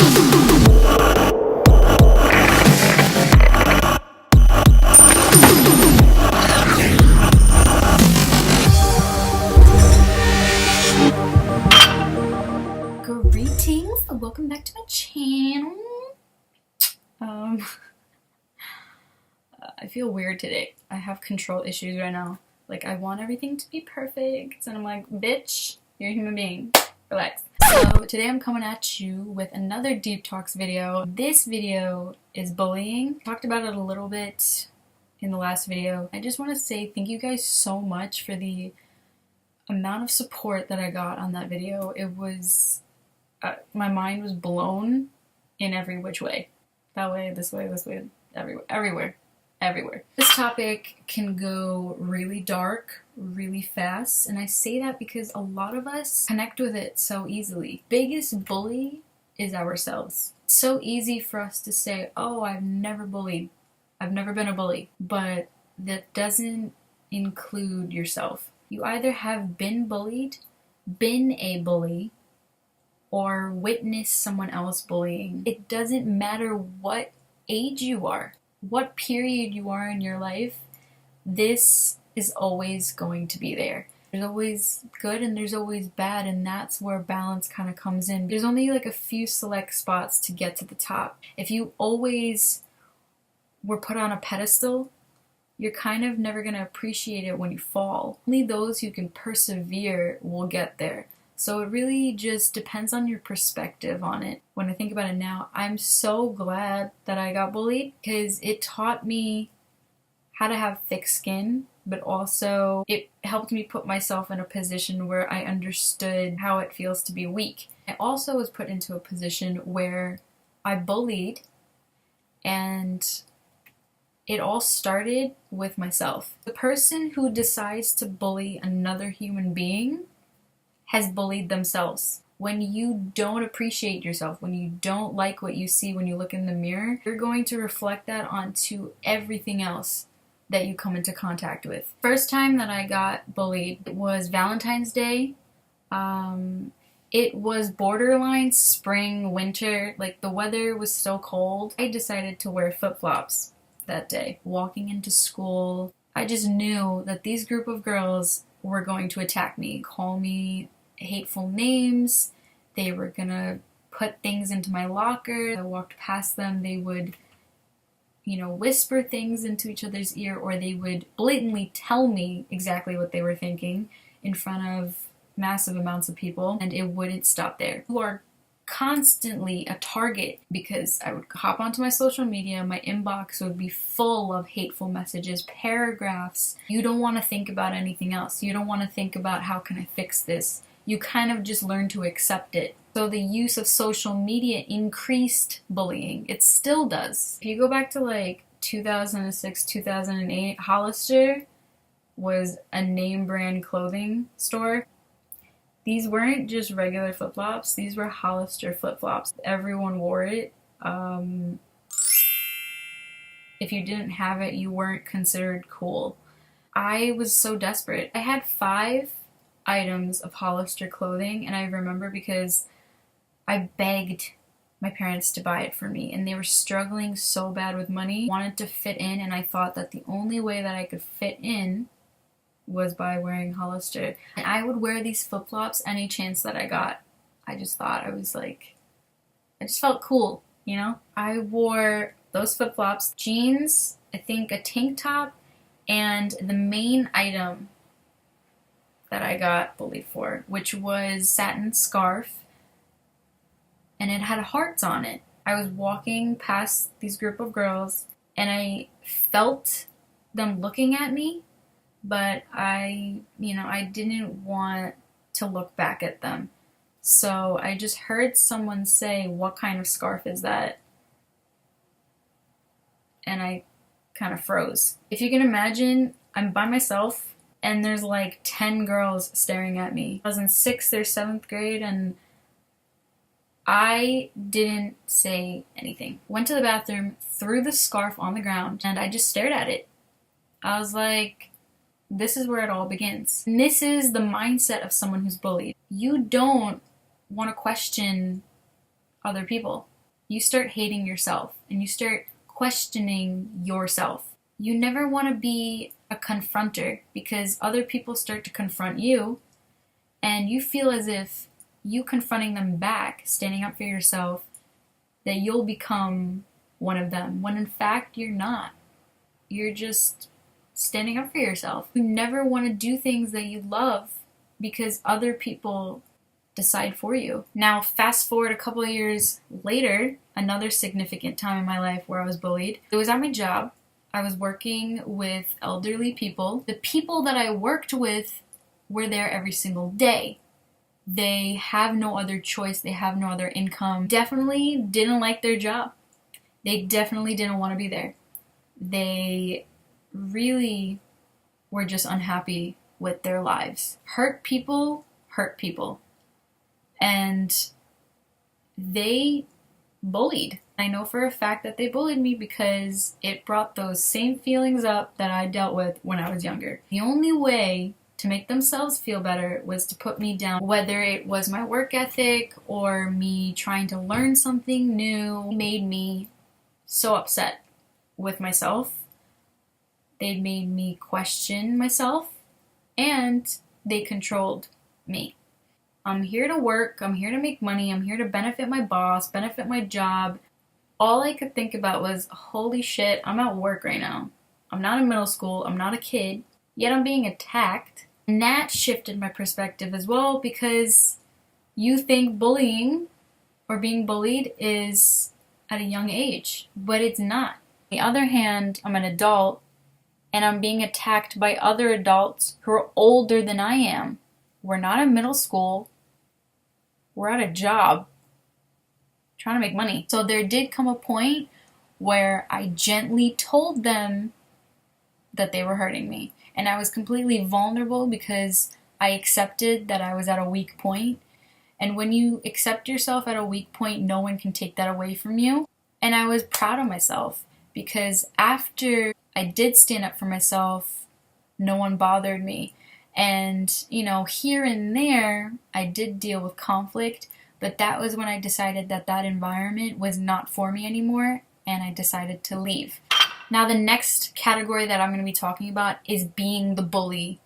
Greetings, welcome back to my channel. I feel weird today. I have control issues right now. Like, I want everything to be perfect, and I'm like, bitch, you're a human being. Relax. So today I'm coming at you with another Deep Talks video. This video is bullying. I talked about it a little bit in the last video. I just want to say thank you guys so much for the amount of support that I got on that video. It was, my mind was blown in every which way. That way, this way, everywhere. This topic can go really dark, really fast, and I say that because a lot of us connect with it so easily. Biggest bully is ourselves. It's so easy for us to say, oh, I've never bullied. I've never been a bully. But that doesn't include yourself. You either have been bullied, been a bully, or witnessed someone else bullying. It doesn't matter what age you are, what period you are in your life, this is always going to be there. There's always good and there's always bad, and that's where balance kind of comes in. There's only like a few select spots to get to the top. If you always were put on a pedestal, you're kind of never going to appreciate it when you fall. Only those who can persevere will get there. So it really just depends on your perspective on it. When I think about it now, I'm so glad that I got bullied because it taught me how to have thick skin, but also it helped me put myself in a position where I understood how it feels to be weak. I also was put into a position where I bullied, and it all started with myself. The person who decides to bully another human being has bullied themselves. When you don't appreciate yourself, when you don't like what you see when you look in the mirror, you're going to reflect that onto everything else that you come into contact with. First time that I got bullied was Valentine's Day. It was borderline spring, winter, like the weather was so cold. I decided to wear flip-flops that day. Walking into school, I just knew that these group of girls were going to attack me, call me hateful names. They were gonna put things into my locker. I walked past them, they would, whisper things into each other's ear, or they would blatantly tell me exactly what they were thinking in front of massive amounts of people, and it wouldn't stop there. You are constantly a target because I would hop onto my social media, my inbox would be full of hateful messages, paragraphs. You don't want to think about anything else. You don't want to think about how can I fix this. You kind of just learn to accept it. So the use of social media increased bullying. It still does. If you go back to like 2006, 2008, Hollister was a name brand clothing store. These weren't just regular flip-flops, these were Hollister flip-flops. Everyone wore it. If you didn't have it, you weren't considered cool. I was so desperate. I had 5 items of Hollister clothing, and I remember because I begged my parents to buy it for me, and they were struggling so bad with money, wanted to fit in, and I thought that the only way that I could fit in was by wearing Hollister. And I would wear these flip-flops any chance that I got. I just thought I just felt cool, I wore those flip-flops, jeans, I think a tank top, and the main item that I got bullied for, which was satin scarf, and it had hearts on it. I was walking past these group of girls, and I felt them looking at me, but I didn't want to look back at them. So I just heard someone say, "What kind of scarf is that?" And I kind of froze. If you can imagine, I'm by myself, and there's like 10 girls staring at me. I was in 6th or 7th grade, and I didn't say anything. Went to the bathroom, threw the scarf on the ground, and I just stared at it. I was like, this is where it all begins. And this is the mindset of someone who's bullied. You don't want to question other people. you start hating yourself and you start questioning yourself. You never want to be a confronter because other people start to confront you and you feel as if you confronting them back, standing up for yourself, that you'll become one of them, when in fact you're not. You're just standing up for yourself. You never want to do things that you love because other people decide for you. Now, fast forward a couple of years later, another significant time in my life where I was bullied. It was at my job. I was working with elderly people. The people that I worked with were there every single day. They have no other choice. They have no other income. Definitely didn't like their job. They definitely didn't want to be there. They really were just unhappy with their lives. Hurt people hurt people. And they bullied. I know for a fact that they bullied me because it brought those same feelings up that I dealt with when I was younger. The only way to make themselves feel better was to put me down, whether it was my work ethic or me trying to learn something new. It made me so upset with myself. They made me question myself and they controlled me. I'm here to work, I'm here to make money, I'm here to benefit my boss, benefit my job. All I could think about was, holy shit, I'm at work right now. I'm not in middle school, I'm not a kid, yet I'm being attacked. And that shifted my perspective as well because you think bullying or being bullied is at a young age, but it's not. On the other hand, I'm an adult and I'm being attacked by other adults who are older than I am. We're not in middle school. We're at a job trying to make money. So there did come a point where I gently told them that they were hurting me. And I was completely vulnerable because I accepted that I was at a weak point. And when you accept yourself at a weak point, no one can take that away from you. And I was proud of myself because after I did stand up for myself, no one bothered me. And, here and there, I did deal with conflict, but that was when I decided that that environment was not for me anymore, and I decided to leave. Now, the next category that I'm going to be talking about is being the bully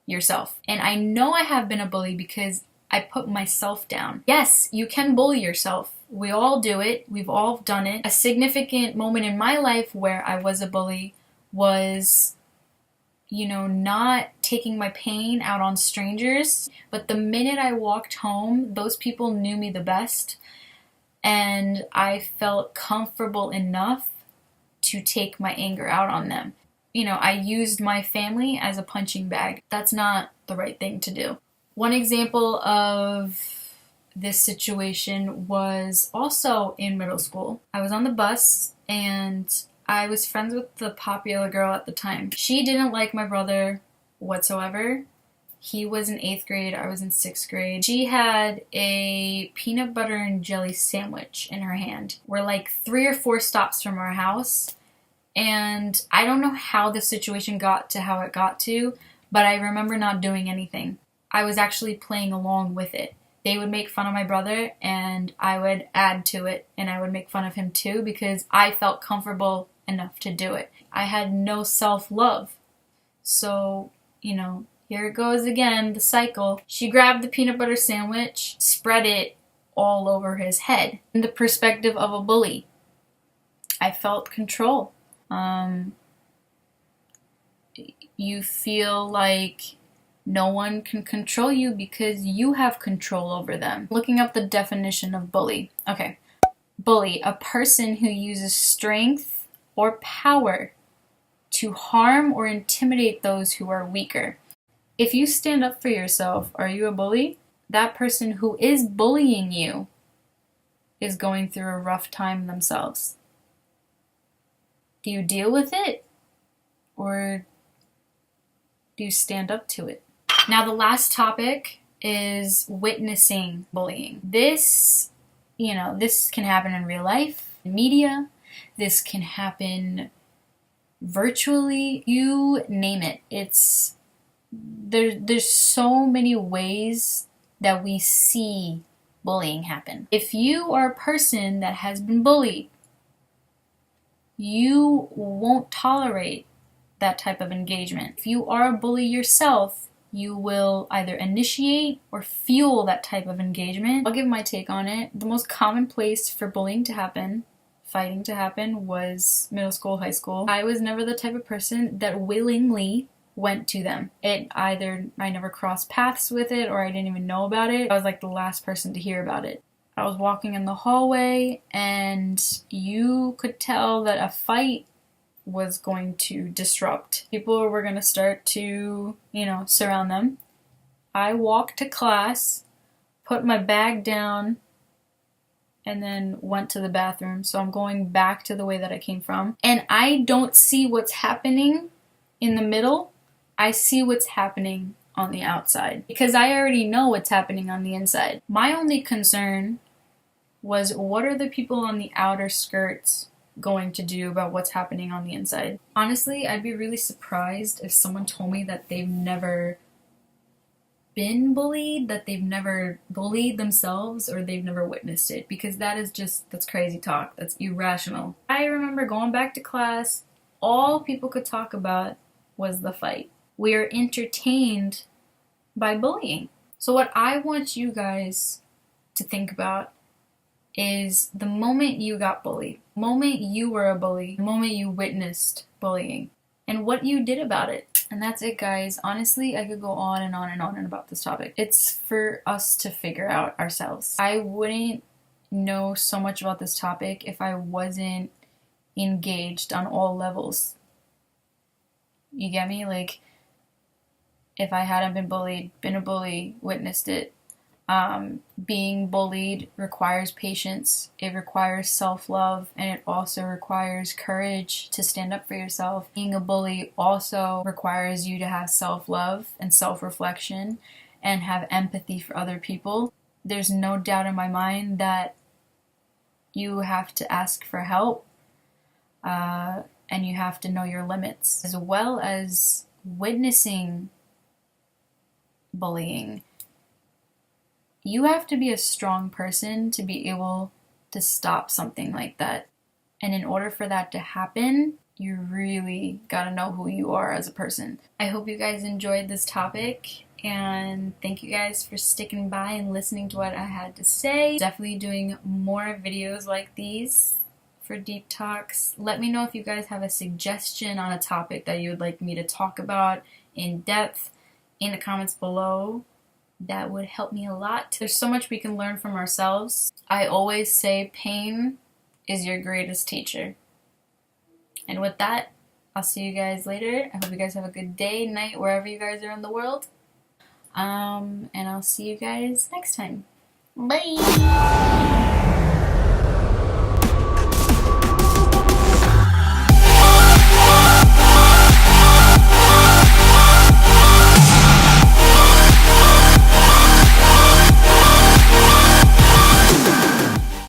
yourself. And I know I have been a bully because I put myself down. Yes, you can bully yourself. We all do it. We've all done it. A significant moment in my life where I was a bully was not taking my pain out on strangers. But the minute I walked home, those people knew me the best. And I felt comfortable enough to take my anger out on them. I used my family as a punching bag. That's not the right thing to do. One example of this situation was also in middle school. I was on the bus and I was friends with the popular girl at the time. She didn't like my brother whatsoever. He was in 8th grade, I was in 6th grade. She had a peanut butter and jelly sandwich in her hand. We're like 3 or 4 stops from our house. And I don't know how the situation got to how it got to, but I remember not doing anything. I was actually playing along with it. They would make fun of my brother and I would add to it and I would make fun of him too because I felt comfortable enough to do it. I had no self-love. So, here it goes again, the cycle. She grabbed the peanut butter sandwich, spread it all over his head. In the perspective of a bully, I felt control. You feel like no one can control you because you have control over them. Looking up the definition of bully. Okay. Bully, a person who uses strength or power to harm or intimidate those who are weaker. If you stand up for yourself, are you a bully? That person who is bullying you is going through a rough time themselves. Do you deal with it? Or do you stand up to it? Now, the last topic is witnessing bullying. This can happen in real life, in media. This can happen virtually. You name it. There's so many ways that we see bullying happen. If you are a person that has been bullied, you won't tolerate that type of engagement. If you are a bully yourself, you will either initiate or fuel that type of engagement. I'll give my take on it. The most common place for bullying to happen, fighting to happen, was middle school, high school. I was never the type of person that willingly went to them. I never crossed paths with it, or I didn't even know about it. I was like the last person to hear about it. I was walking in the hallway and you could tell that a fight was going to disrupt. People were going to start to, surround them. I walked to class, put my bag down, and then went to the bathroom. So I'm going back to the way that I came from. And I don't see what's happening in the middle. I see what's happening on the outside, because I already know what's happening on the inside. My only concern was, what are the people on the outer skirts going to do about what's happening on the inside? Honestly, I'd be really surprised if someone told me that they've never been bullied, that they've never bullied themselves, or they've never witnessed it, because that's crazy talk. That's irrational. I remember going back to class, all people could talk about was the fight. We are entertained by bullying. So what I want you guys to think about is the moment you got bullied, the moment you were a bully, the moment you witnessed bullying, and what you did about it. And that's it, guys. Honestly, I could go on and on and on about this topic. It's for us to figure out ourselves. I wouldn't know so much about this topic if I wasn't engaged on all levels. You get me? Like, if I hadn't been bullied, been a bully, witnessed it. Being bullied requires patience, it requires self-love, and it also requires courage to stand up for yourself. Being a bully also requires you to have self-love and self-reflection and have empathy for other people. There's no doubt in my mind that you have to ask for help, and you have to know your limits, as well as witnessing bullying. You have to be a strong person to be able to stop something like that. And in order for that to happen, you really gotta know who you are as a person. I hope you guys enjoyed this topic, and thank you guys for sticking by and listening to what I had to say. Definitely doing more videos like these for deep talks. Let me know if you guys have a suggestion on a topic that you would like me to talk about in depth in the comments below. That would help me a lot. There's so much we can learn from ourselves. I always say pain is your greatest teacher. And with that, I'll see you guys later. I hope you guys have a good day, night, wherever you guys are in the world. And I'll see you guys next time. Bye!